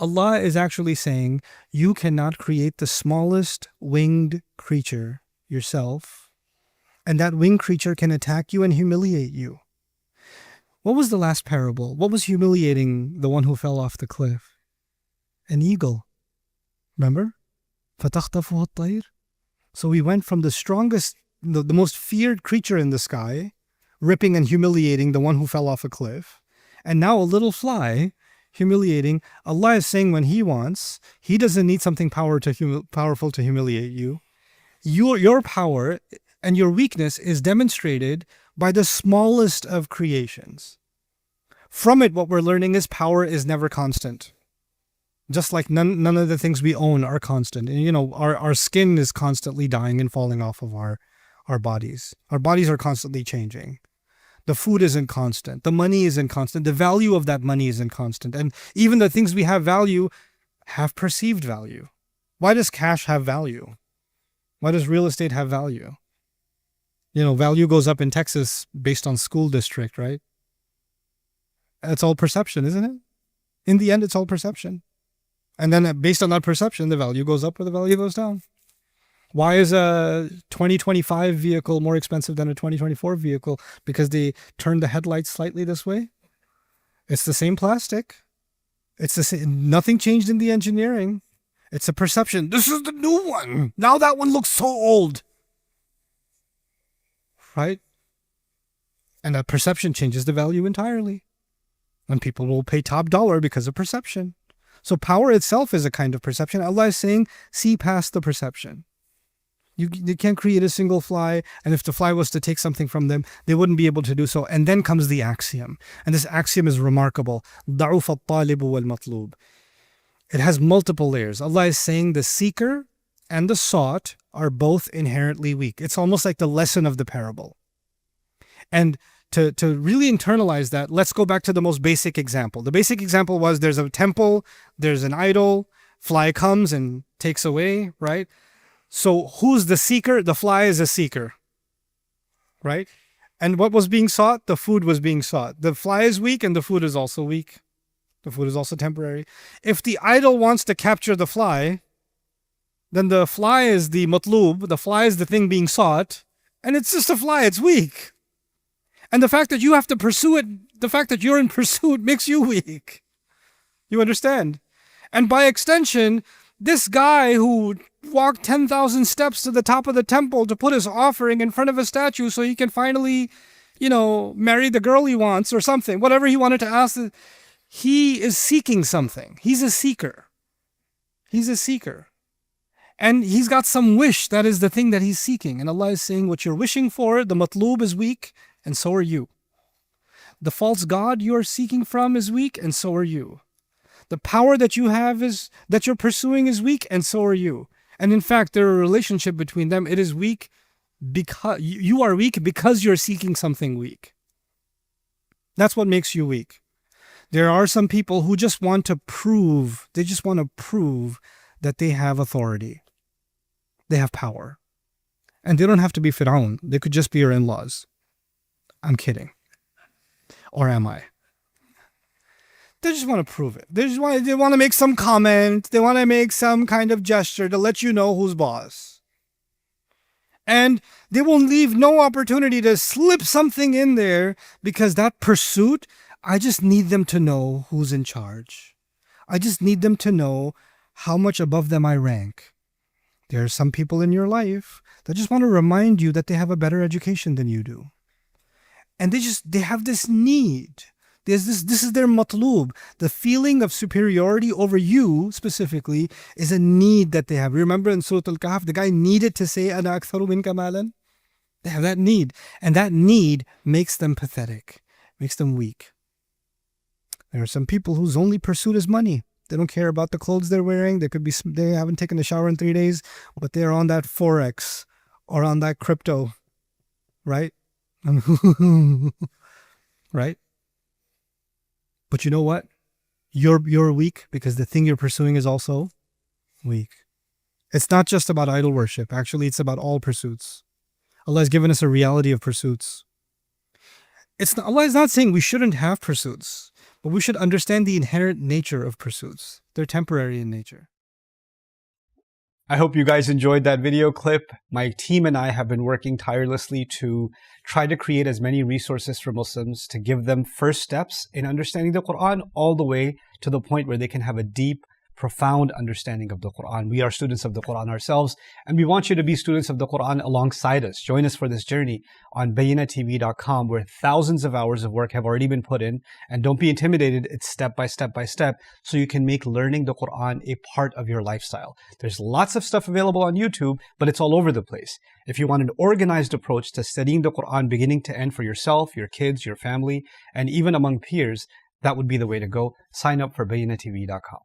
Allah is actually saying, you cannot create the smallest winged creature yourself, and that winged creature can attack you and humiliate you. What was the last parable? What was humiliating the one who fell off the cliff? An eagle. Remember? فَتَخْطَفُهُ الطَّيْرُ. So we went from the strongest, the most feared creature in the sky, ripping and humiliating the one who fell off a cliff, and now a little fly humiliating. Allah is saying when He wants, He doesn't need something powerful to humiliate you. Your power and your weakness is demonstrated by the smallest of creations. From it, what we're learning is power is never constant. Just like none of the things we own are constant. And you know, our skin is constantly dying and falling off of our bodies. Our bodies are constantly changing. The food isn't constant. The money isn't constant. The value of that money isn't constant. And even the things we have value have perceived value. Why does cash have value? Why does real estate have value? You know, value goes up in Texas based on school district, right? It's all perception, isn't it? In the end, it's all perception. And then based on that perception, the value goes up or the value goes down. Why is a 2025 vehicle more expensive than a 2024 vehicle? Because they turned the headlights slightly this way. It's the same plastic. It's the same. Nothing changed in the engineering. It's a perception. This is the new one. Now that one looks so old. Right? And that perception changes the value entirely. And people will pay top dollar because of perception. So power itself is a kind of perception. Allah is saying, see past the perception. You can't create a single fly, and if the fly was to take something from them, they wouldn't be able to do so. And then comes the axiom. And this axiom is remarkable. ضَعُفَ الطَّالِبُ وَالْمَطْلُوبُ. It has multiple layers. Allah is saying the seeker and the sought are both inherently weak. It's almost like the lesson of the parable. And to really internalize that, let's go back to the most basic example. The basic example was there's a temple, there's an idol, fly comes and takes away, right? So who's the seeker? The fly is a seeker, right? And what was being sought? The food was being sought. The fly is weak and the food is also weak. The food is also temporary. If the idol wants to capture the fly, then the fly is the matlub, the fly is the thing being sought, and it's just a fly, it's weak. And the fact that you have to pursue it, the fact that you're in pursuit makes you weak. You understand? And by extension, this guy who walked 10,000 steps to the top of the temple to put his offering in front of a statue so he can finally, marry the girl he wants or something, whatever he wanted to ask, he is seeking something. He's a seeker. He's a seeker. And he's got some wish that is the thing that he's seeking. And Allah is saying what you're wishing for, the matlub is weak, and so are you. The false god you are seeking from is weak, and so are you. The power that you have that you're pursuing is weak, and so are you. And in fact, there is a relationship between them. It is weak because you are weak because you're seeking something weak. That's what makes you weak. There are some people who just want to prove, that they have authority. They have power. And they don't have to be Fir'aun. They could just be your in-laws. I'm kidding. Or am I? They just want to prove it. They want to make some comment. They want to make some kind of gesture to let you know who's boss. And they will leave no opportunity to slip something in there because that pursuit, I just need them to know who's in charge. I just need them to know how much above them I rank. There are some people in your life that just want to remind you that they have a better education than you do. And they have this need. This is their matlub. The feeling of superiority over you specifically is a need that they have. Remember in Surah Al-Kahf, the guy needed to say, Ana aktharu minka malan. They have that need. And that need makes them pathetic, makes them weak. There are some people whose only pursuit is money. They don't care about the clothes they're wearing. They haven't taken a shower in 3 days, but they're on that Forex or on that crypto, right? Right? But you know what? You're weak because the thing you're pursuing is also weak. It's not just about idol worship. Actually, it's about all pursuits. Allah has given us a reality of pursuits. Allah is not saying we shouldn't have pursuits. But we should understand the inherent nature of pursuits. They're temporary in nature. I hope you guys enjoyed that video clip. My team and I have been working tirelessly to try to create as many resources for Muslims to give them first steps in understanding the Quran all the way to the point where they can have a deep, profound understanding of the Quran. We are students of the Quran ourselves, and we want you to be students of the Quran alongside us. Join us for this journey on BayyinahTV.com, where thousands of hours of work have already been put in. And don't be intimidated, it's step by step by step, so you can make learning the Quran a part of your lifestyle. There's lots of stuff available on YouTube, but it's all over the place. If you want an organized approach to studying the Quran beginning to end for yourself, your kids, your family, and even among peers, that would be the way to go. Sign up for BayyinahTV.com.